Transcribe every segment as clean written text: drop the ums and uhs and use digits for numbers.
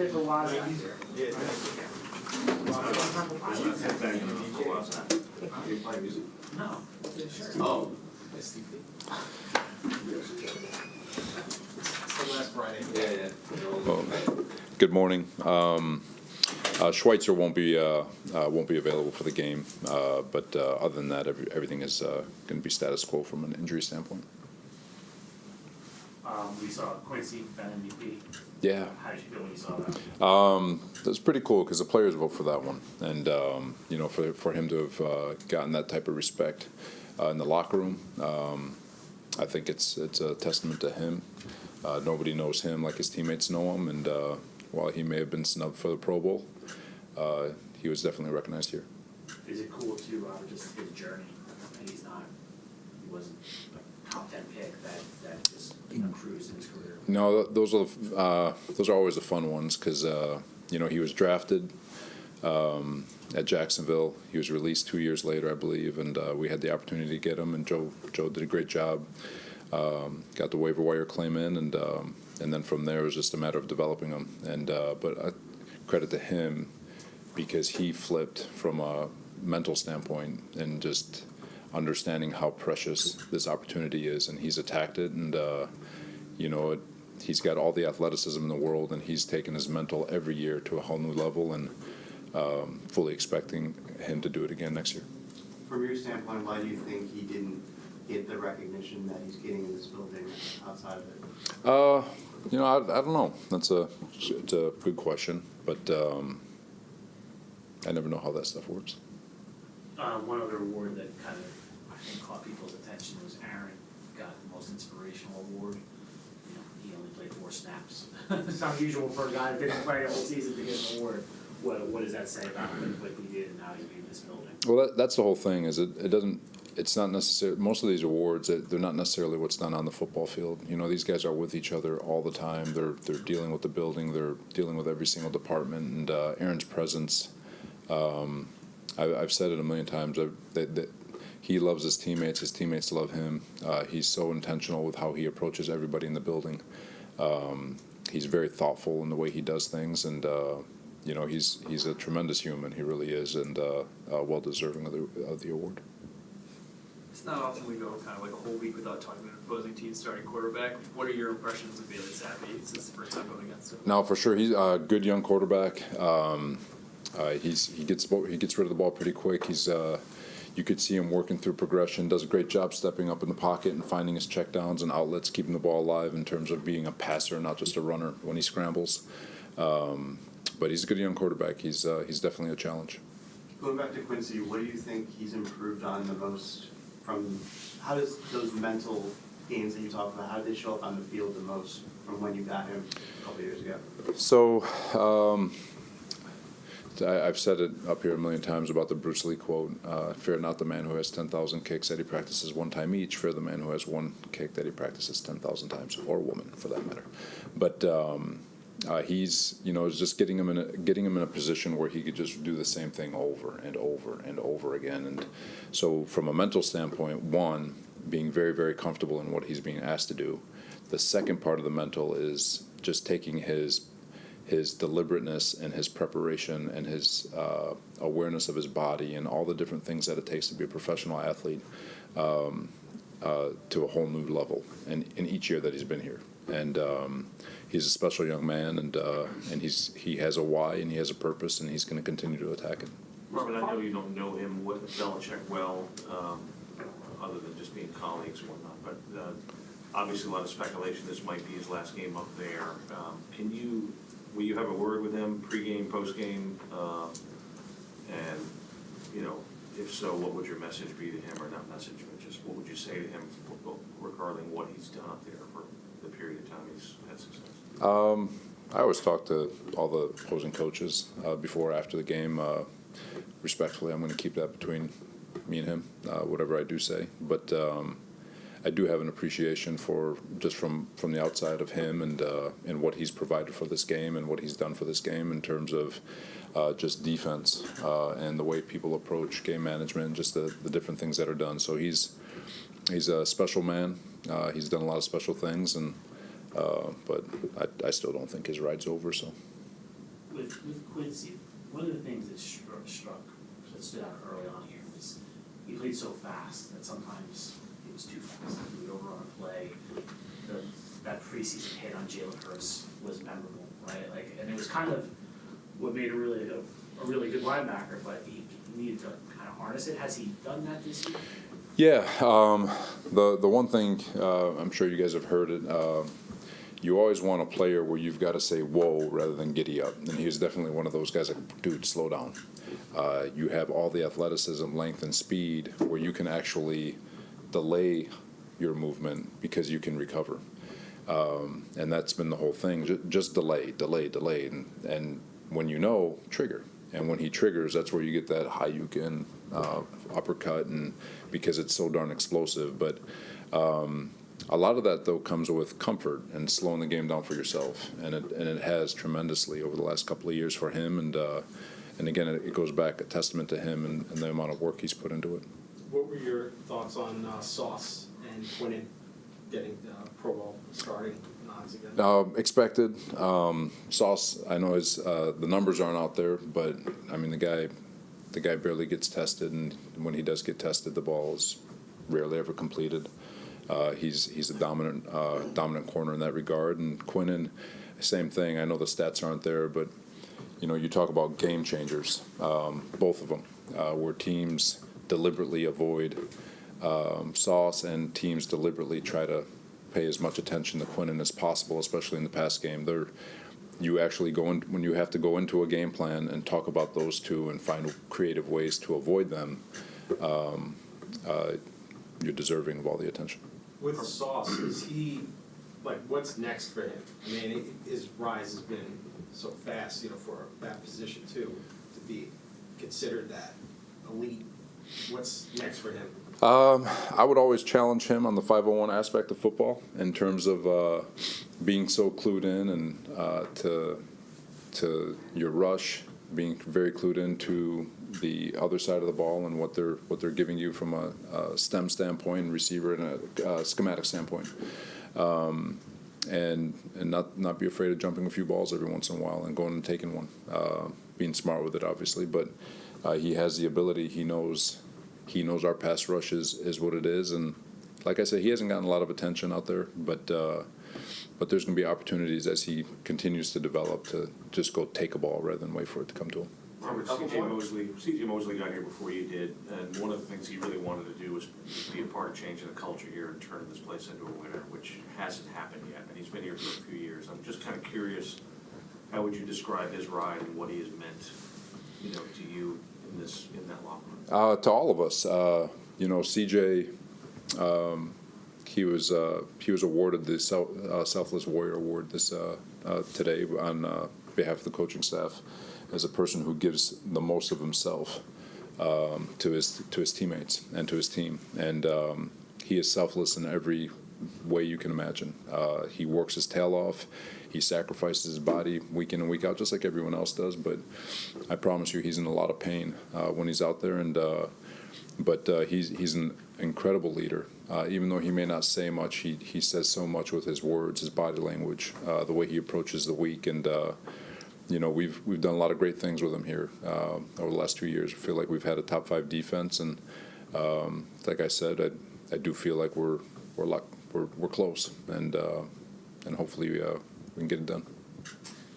did for Waz last year. No. Oh. Last Friday. Yeah. Well, good morning. Schweitzer won't be available for the game, but other than that, everything is going to be status quo from an injury standpoint. We saw Quincy, MVP. Yeah. How did you feel when you saw that? That's pretty cool because the players vote for that one, and for him to have gotten that type of respect in the locker room, I think it's a testament to him. Nobody knows him like his teammates know him, and while he may have been snubbed for the Pro Bowl, he was definitely recognized here. Is it cool too, Robert, just his journey? And he wasn't a top 10 pick that just cruised in his career. No, those are always the fun ones because he was drafted at Jacksonville. He was released 2 years later, I believe, and we had the opportunity to get him, and Joe did a great job. Got the waiver wire claim in, and then from there it was just a matter of developing him. And but credit to him because he flipped from a mental standpoint and just understanding how precious this opportunity is, and he's attacked it, and he's got all the athleticism in the world, and he's taken his mental every year to a whole new level, and fully expecting him to do it again next year. From your standpoint, why do you think he didn't get the recognition that he's getting in this building outside of it? I don't know. It's a good question, but I never know how that stuff works. One other award that kind of, I think, caught people's attention was Aaron got the most inspirational award. He only played 4 snaps. It's unusual for a guy that didn't play the whole season to get an award. What does that say about what he did and how he made this building? Well, that's the whole thing. Is it doesn't. It's not necessarily. Most of these awards, they're not necessarily what's done on the football field. These guys are with each other all the time. They're dealing with the building. They're dealing with every single department. And Aaron's presence. I've said it a million times. That he loves his teammates. His teammates love him. He's so intentional with how he approaches everybody in the building. He's very thoughtful in the way he does things, and he's a tremendous human. He really is, and well deserving of the award. It's not often we go kind of like a whole week without talking about an opposing team's starting quarterback. What are your impressions of Bailey Zappe since the first time going against him? No, for sure, he's a good young quarterback. He gets rid of the ball pretty quick. You could see him working through progression. Does a great job stepping up in the pocket and finding his checkdowns and outlets, keeping the ball alive in terms of being a passer, not just a runner when he scrambles. But he's a good young quarterback. He's definitely a challenge. Going back to Quincy, what do you think he's improved on the most? How does those mental games that you talk about, how did they show up on the field the most from when you got him a couple of years ago? So I've said it up here a million times about the Bruce Lee quote, fear not the man who has 10,000 kicks that he practices one time each, fear the man who has one kick that he practices 10,000 times, or a woman for that matter. But he's just getting him in a position where he could just do the same thing over and over and over again. And so from a mental standpoint, one, being very, very comfortable in what he's being asked to do. The second part of the mental is just taking his deliberateness and his preparation and his awareness of his body and all the different things that it takes to be a professional athlete to a whole new level in each year that he's been here. And he's a special young man, and he has a why and he has a purpose, and he's going to continue to attack it. Robert, I know you don't know him with Belichick well, other than just being colleagues and whatnot, but obviously a lot of speculation this might be his last game up there. Will you have a word with him pregame, postgame, and if so, what would your message be to him, or not message, but just what would you say to him regarding what he's done up there for the period of time he's had success? I always talk to all the opposing coaches before or after the game. Respectfully, I'm going to keep that between me and him, whatever I do say. But I do have an appreciation for just from the outside of him and what he's provided for this game and what he's done for this game in terms of just defense and the way people approach game management, just the different things that are done. So he's a special man. He's done a lot of special things, but I still don't think his ride's over. So. with Quincy, one of the things that that stood out early on here was he played so fast that sometimes it was too fast. He would overrun a play. That preseason hit on Jalen Hurts was memorable, right? Like, and it was kind of what made him really a really good linebacker, but he needed to kind of harness it. Has he done that this year? Yeah, the one thing, I'm sure you guys have heard it, you always want a player where you've got to say whoa rather than giddy up, and he was definitely one of those guys like, dude, slow down. You have all the athleticism, length, and speed where you can actually delay your movement because you can recover. And that's been the whole thing, just delay, and when you know, trigger. And when he triggers, that's where you get that Hayukin uppercut, and because it's so darn explosive. But a lot of that, though, comes with comfort and slowing the game down for yourself, and it has tremendously over the last couple of years for him. And again, it goes back a testament to him and the amount of work he's put into it. What were your thoughts on Sauce and Quinnen getting Pro Bowl starting nods again? Expected. Sauce, I know the numbers aren't out there, but I mean the guy barely gets tested, and when he does get tested, the ball is rarely ever completed. He's a dominant corner in that regard, and Quinnen, same thing. I know the stats aren't there, but you talk about game changers, both of them, where teams deliberately avoid Sauce, and teams deliberately try to pay as much attention to Quinnen as possible, especially in the pass game. You actually when you have to go into a game plan and talk about those two and find creative ways to avoid them, you're deserving of all the attention. With Sauce, is he, what's next for him? I mean, his rise has been so fast, for that position too, to be considered that elite. What's next for him? I would always challenge him on the 501 aspect of football in terms of being so clued in and to your rush, being very clued into the other side of the ball and what they're giving you from a STEM standpoint, receiver, and a schematic standpoint, and not be afraid of jumping a few balls every once in a while and going and taking one, being smart with it, obviously, but he has the ability. He knows our pass rush is what it is, and like I said, he hasn't gotten a lot of attention out there, but there's going to be opportunities as he continues to develop to just go take a ball rather than wait for it to come to him. Robert, CJ Mosley got here before you did, and one of the things he really wanted to do was be a part of changing the culture here and turning this place into a winner, which hasn't happened yet, and he's been here for a few years. I'm just kind of curious, how would you describe his ride and what he has meant, to you in that locker room? To all of us, CJ, he was awarded the Selfless Warrior Award today on behalf of the coaching staff as a person who gives the most of himself to his teammates and to his team, and he is selfless in every way you can imagine. He works his tail off. He sacrifices his body week in and week out, just like everyone else does. But I promise you, he's in a lot of pain when he's out there. But he's an incredible leader. Even though he may not say much, he says so much with his words, his body language, the way he approaches the week. And we've done a lot of great things with him here over the last 2 years. I feel like we've had a top 5 defense, and like I said, I do feel like we're close, and hopefully we can get it done.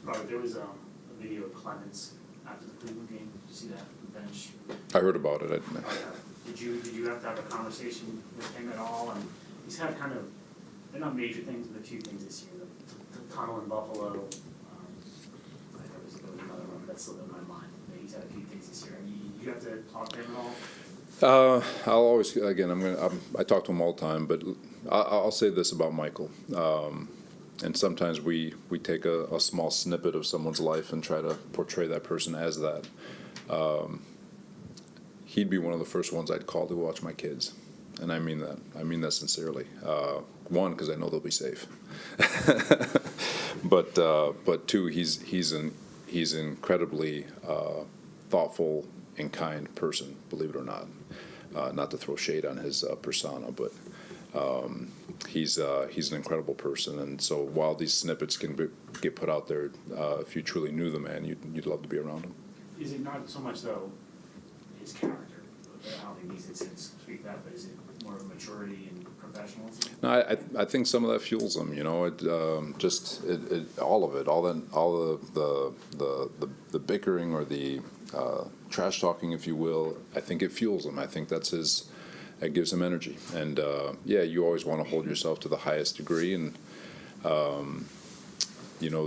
Robert, there was a video of Clemons after the Cleveland game. Did you see that on the bench? I heard about it. Did you have to have a conversation with him at all? And he's had kind of, they're not major things, but a few things this year. The tunnel in Buffalo. There was another one that's still in my mind. He's had a few things this year. You have to talk to him at all? I'll always, again, I talk to him all the time, but I'll say this about Michael. And sometimes we take a small snippet of someone's life and try to portray that person as that. He'd be one of the first ones I'd call to watch my kids, and I mean that. I mean that sincerely. One, because I know they'll be safe, but two, he's an incredibly thoughtful and kind person. Believe it or not. Not to throw shade on his persona, but he's an incredible person, and so while these snippets get put out there, if you truly knew the man, you'd love to be around him. Is it not so much though his character? I don't think these incidents speak that, but is it more of a maturity and professionalism? No, I think some of that fuels him. You know, all of it, all the bickering or the trash talking, if you will. I think it fuels him. I think it gives him energy. And yeah, you always want to hold yourself to the highest degree. And you know,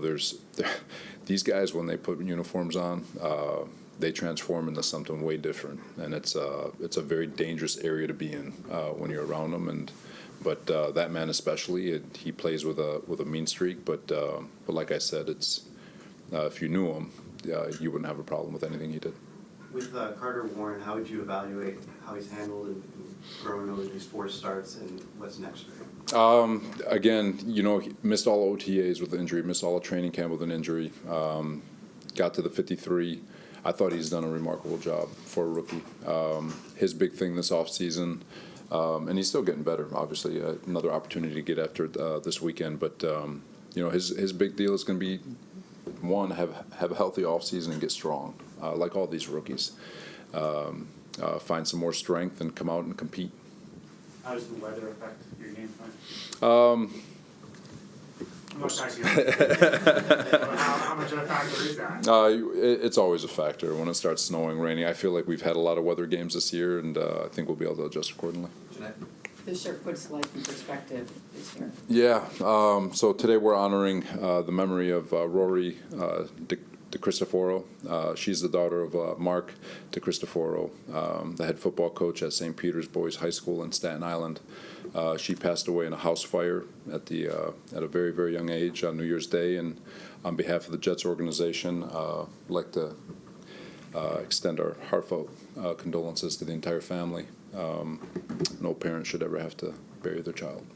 these guys, when they put uniforms on, they transform into something way different, and it's a very dangerous area to be in when you're around them. But that man especially, he plays with a mean streak. But like I said, if you knew him, you wouldn't have a problem with anything he did. With Carter Warren, how would you evaluate how he's handled and grown over these 4 starts, and what's next for him? Again, you know, he missed all OTAs with injury, missed all of training camp with an injury. Got to the 53. I thought he's done a remarkable job for a rookie. His big thing this offseason, and he's still getting better, obviously, another opportunity to get after it this weekend. But, you know, his big deal is going to be, one, have a healthy offseason and get strong, like all these rookies. Find some more strength and come out and compete. How does the weather affect your game plan? I'm not asking you. How much of a factor is that? It's always a factor when it starts snowing, raining. I feel like we've had a lot of weather games this year, and I think we'll be able to adjust accordingly. This sure puts life in perspective this year. Yeah. So today we're honoring the memory of Rory DeCristoforo. She's the daughter of Mark DeCristoforo, the head football coach at St. Peter's Boys High School in Staten Island. She passed away in a house fire at a very, very young age on New Year's Day. And on behalf of the Jets organization, I'd like to extend our heartfelt condolences to the entire family. No parent should ever have to bury their child.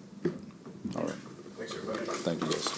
All right. Thanks, everybody. Thank you, guys.